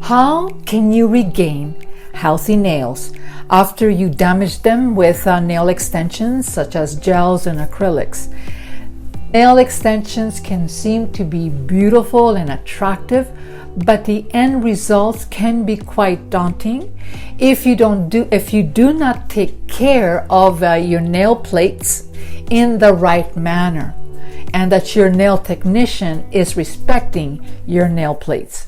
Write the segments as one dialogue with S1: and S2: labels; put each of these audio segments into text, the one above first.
S1: How can you regain healthy nails after you damage them with nail extensions such as gels and acrylics? Nail extensions can seem to be beautiful and attractive, but the end results can be quite daunting if you do not take care of your nail plates in the right manner, and that your nail technician is respecting your nail plates.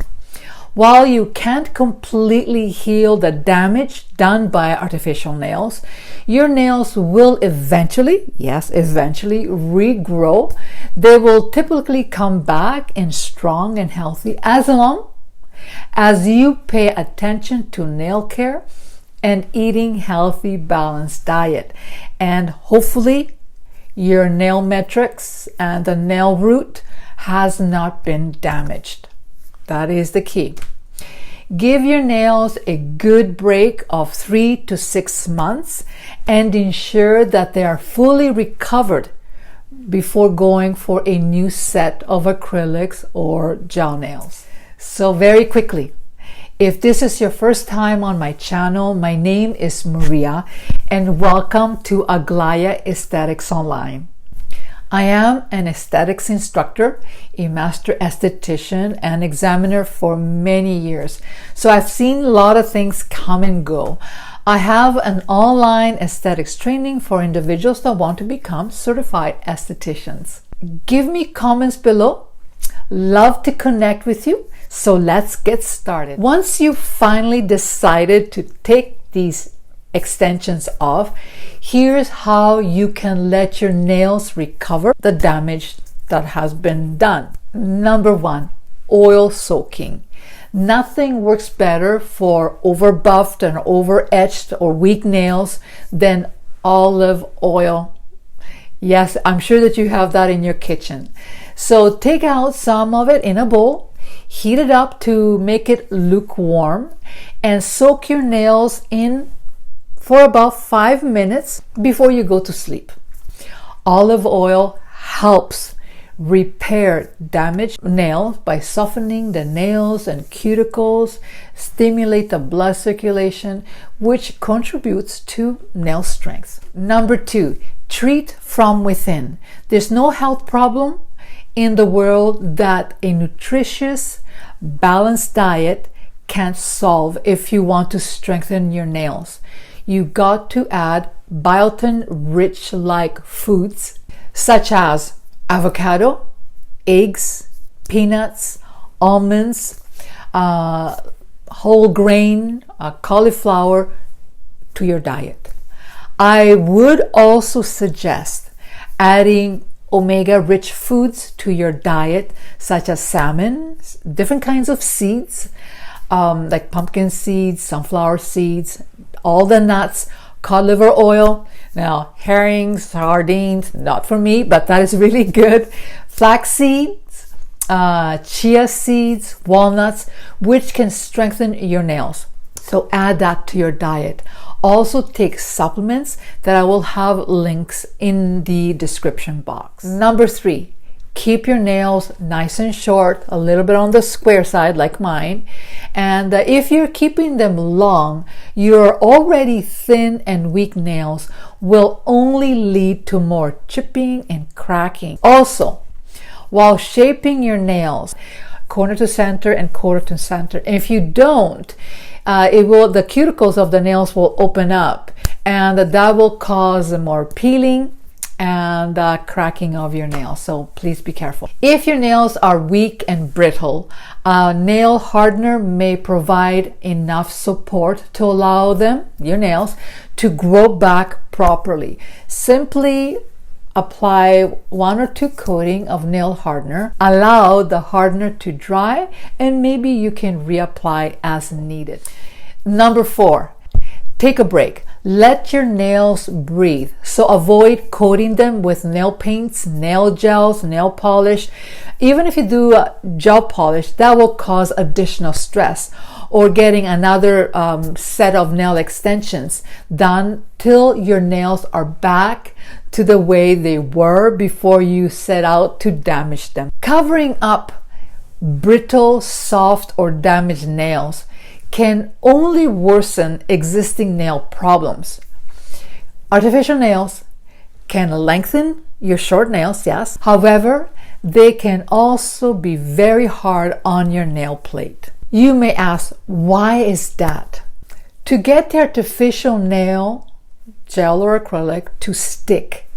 S1: While you can't completely heal the damage done by artificial nails, your nails will eventually, yes, eventually regrow. They will typically come back in strong and healthy as long as you pay attention to nail care and eating healthy, balanced diet. And hopefully your nail metrics and the nail root has not been damaged. That is the key. Give your nails a good break of 3 to 6 months and ensure that they are fully recovered before going for a new set of acrylics or gel nails. So very quickly, if this is your first time on my channel, my name is Maria and welcome to Aglaia Aesthetics Online. I am an aesthetics instructor, a master esthetician, and examiner for many years. So I've seen a lot of things come and go. I have an online aesthetics training for individuals that want to become certified estheticians. Give me comments below. Love to connect with you. So let's get started. Once you finally decided to take these extensions off, here's how you can let your nails recover the damage that has been done. Number 1, oil soaking. Nothing works better for overbuffed and over-etched or weak nails than olive oil. Yes, I'm sure that you have that in your kitchen. So take out some of it in a bowl, heat it up to make it lukewarm, and soak your nails in for about 5 minutes before you go to sleep. Olive oil helps repair damaged nails by softening the nails and cuticles, stimulate the blood circulation, which contributes to nail strength. Number 2, treat from within. There's no health problem in the world that a nutritious, balanced diet can't solve if you want to strengthen your nails. You got to add biotin-rich like foods such as avocado, eggs, peanuts, almonds, whole grain, cauliflower to your diet. I would also suggest adding omega-rich foods to your diet such as salmon, different kinds of seeds, like pumpkin seeds, sunflower seeds, all the nuts, cod liver oil. Now, herrings, sardines, not for me, but that is really good. Flax seeds, chia seeds, walnuts, which can strengthen your nails. So add that to your diet. Also take supplements that I will have links in the description box. Number 3, keep your nails nice and short, a little bit on the square side like mine. And if you're keeping them long, your already thin and weak nails will only lead to more chipping and cracking. Also, while shaping your nails, corner to center and corner to center, if you don't, the cuticles of the nails will open up, and that will cause more peeling and cracking of your nails. So please be careful. If your nails are weak and brittle, a nail hardener may provide enough support to allow your nails, to grow back properly. Simply apply 1 or 2 coating of nail hardener, allow the hardener to dry, and maybe you can reapply as needed. Number 4, take a break. Let your nails breathe. So avoid coating them with nail paints, nail gels, nail polish. Even if you do gel polish, that will cause additional stress, or getting another set of nail extensions done till your nails are back to the way they were before you set out to damage them. Covering up brittle, soft, or damaged nails can only worsen existing nail problems. Artificial nails can lengthen your short nails, yes. However, they can also be very hard on your nail plate. You may ask, why is that? To get the artificial nail, gel or acrylic, to stick,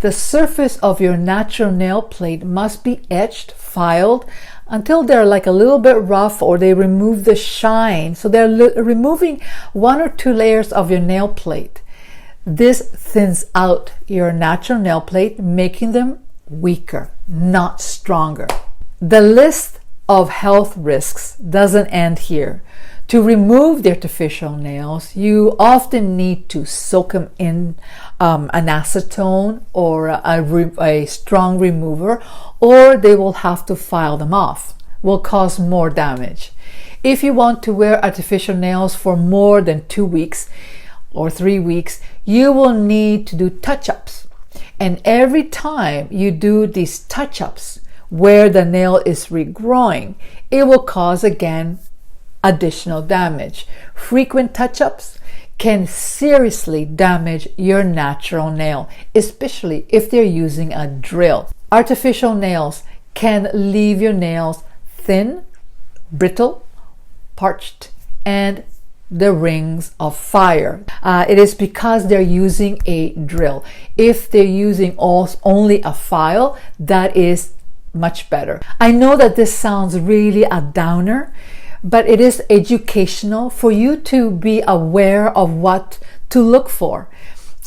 S1: the surface of your natural nail plate must be etched, filed, until they're like a little bit rough, or they remove the shine. So they're removing 1 or 2 layers of your nail plate. This thins out your natural nail plate, making them weaker, not stronger. The list of health risks doesn't end here. To remove the artificial nails, you often need to soak them in an acetone or a strong remover, or they will have to file them off. Will cause more damage. If you want to wear artificial nails for more than 2 weeks or 3 weeks, you will need to do touch-ups. And every time you do these touch-ups where the nail is regrowing, it will cause again additional damage. Frequent touch-ups can seriously damage your natural nail, especially if they're using a drill. Artificial nails can leave your nails thin, brittle, parched, and the rings of fire. It is because they're using a drill. If they're using only a file, that is much better. I know that this sounds really a downer, but it is educational for you to be aware of what to look for.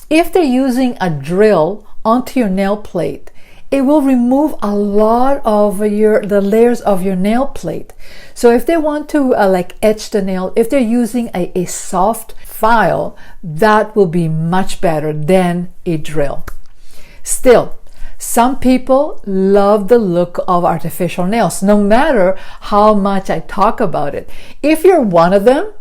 S1: If they're using a drill onto your nail plate, it will remove a lot of the layers of your nail plate. So if they want to etch the nail, if they're using a soft file, that will be much better than a drill. Still, some people love the look of artificial nails, no matter how much I talk about it. If you're one of them,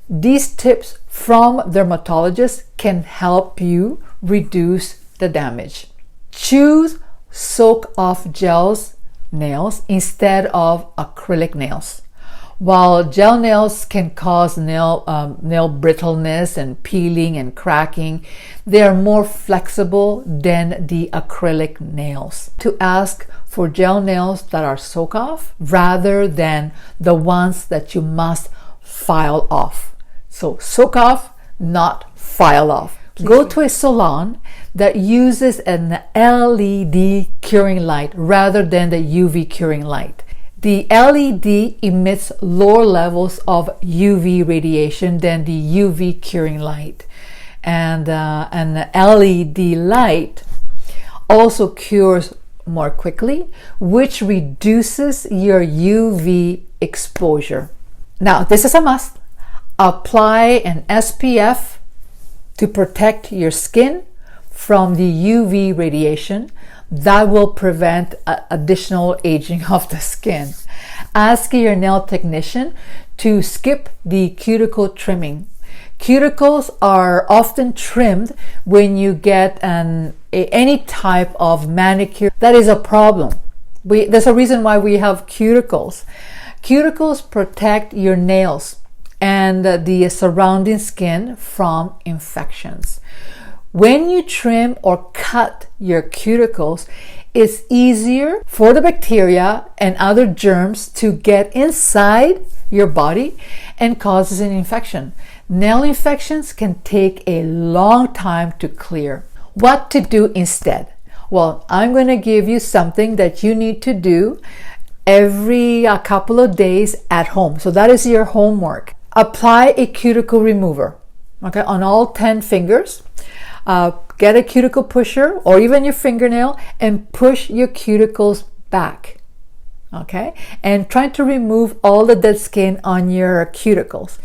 S1: these tips from dermatologists can help you reduce the damage. Choose soak-off gels nails instead of acrylic nails. While gel nails can cause nail brittleness and peeling and cracking, they are more flexible than the acrylic nails. To ask for gel nails that are soak-off rather than the ones that you must file off. So soak-off, not file off. Go to a salon that uses an LED curing light rather than the UV curing light. The LED emits lower levels of UV radiation than the UV curing light. And an LED light also cures more quickly, which reduces your UV exposure. Now, this is a must. Apply an SPF to protect your skin from the UV radiation. That will prevent additional aging of the skin. Ask your nail technician to skip the cuticle trimming. Cuticles are often trimmed when you get any type of manicure. That is a problem. There's a reason why we have cuticles. Cuticles protect your nails and the surrounding skin from infections. When you trim or cut your cuticles, it's easier for the bacteria and other germs to get inside your body and causes an infection. Nail infections can take a long time to clear. What to do instead? Well, I'm going to give you something that you need to do every couple of days at home. So that is your homework. Apply a cuticle remover, okay, on all 10 fingers. Get a cuticle pusher or even your fingernail and push your cuticles back, okay? And try to remove all the dead skin on your cuticles.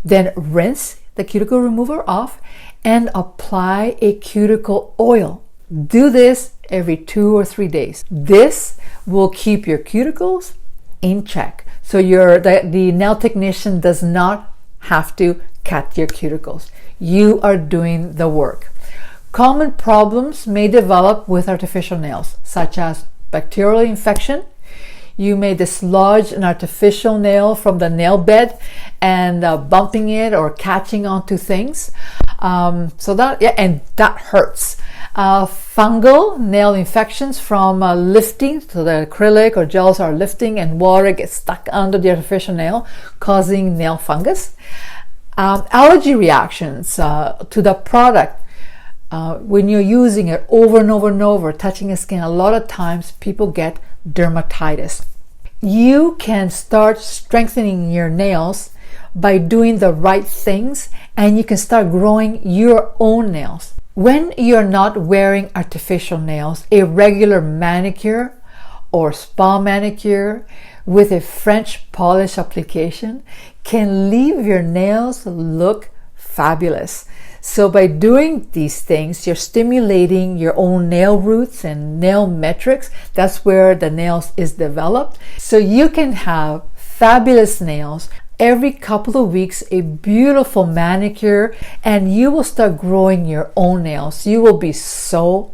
S1: Then rinse the cuticle remover off and apply a cuticle oil. Do this every 2 or 3 days. This will keep your cuticles in check. So the nail technician does not have to cut your cuticles. You are doing the work. Common problems may develop with artificial nails, such as bacterial infection. you may dislodge an artificial nail from the nail bed and bumping it or catching onto things. So that, yeah, and that hurts. Fungal nail infections from lifting, so the acrylic or gels are lifting and water gets stuck under the artificial nail, causing nail fungus. Allergy reactions to the product. When you're using it over and over and over, touching the skin, a lot of times people get dermatitis. You can start strengthening your nails by doing the right things, and you can start growing your own nails. When you're not wearing artificial nails, a regular manicure or spa manicure with a French polish application can leave your nails look fabulous. So by doing these things, you're stimulating your own nail roots and nail metrics. That's where the nails is developed. So you can have fabulous nails. Every couple of weeks, a beautiful manicure, and you will start growing your own nails. You will be so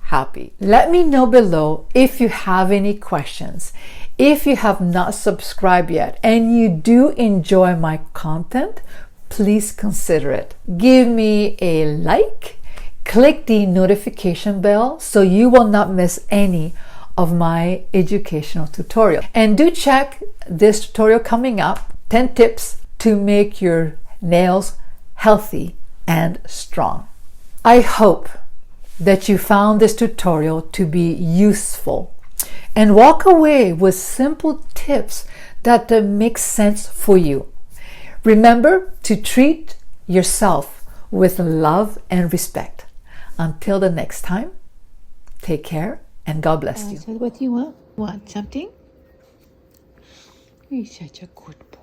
S1: happy. Let me know below if you have any questions. If you have not subscribed yet and you do enjoy my content, please consider it. Give me a like, click the notification bell so you will not miss any of my educational tutorial. And do check this tutorial coming up, 10 tips to make your nails healthy and strong. I hope that you found this tutorial to be useful and walk away with simple tips that make sense for you. Remember to treat yourself with love and respect. Until the next time, take care and God bless you.
S2: So what do you want? Want something? You're such a good boy.